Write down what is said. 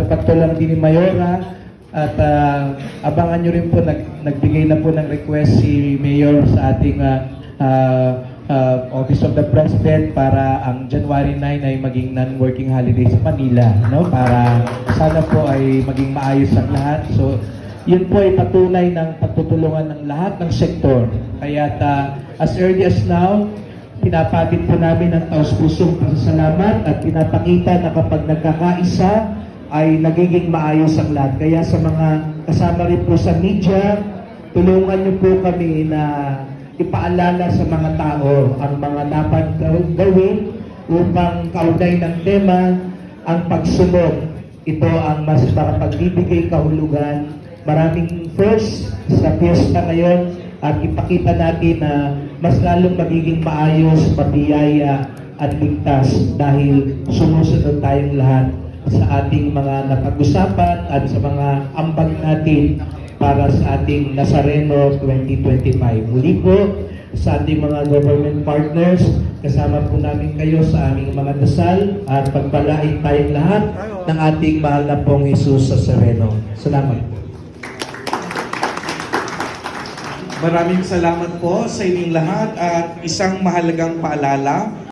pagtulang din ni Mayora at abangan nyo rin po, nagbigay na po ng request si Mayor sa ating Office of the President para ang January 9 ay maging non-working holiday sa Manila, no? Para sana po ay maging maayos ang lahat. So, yun po ay patunay ng pagtutulungan ng lahat ng sektor. Kaya as early as now, pinapatid po namin ang taos-pusong pasasalamat at pinapakita na kapag nagkakaisa ay nagiging maayos ang lahat. Kaya sa mga kasama rin po sa media, tulungan niyo po kami na ipaalala sa mga tao ang mga dapat gawin upang kaugnay ng tema ang pagsunod. Ito ang mas makapagbibigay kahulugan. Maraming first sa piyesta ngayon at ipakita natin na mas lalong magiging maayos, mabiyaya at ligtas dahil sumusunod tayong lahat sa ating mga napag-usapan at sa mga ambag natin para sa ating Nazareno 2025. Muli po sa ating mga government partners, kasama po namin kayo sa aming mga dasal at pagpalain tayong lahat ng ating mahal na pong Jesus sa Nazareno. Salamat. Maraming salamat po sa inyong lahat at isang mahalagang paalala.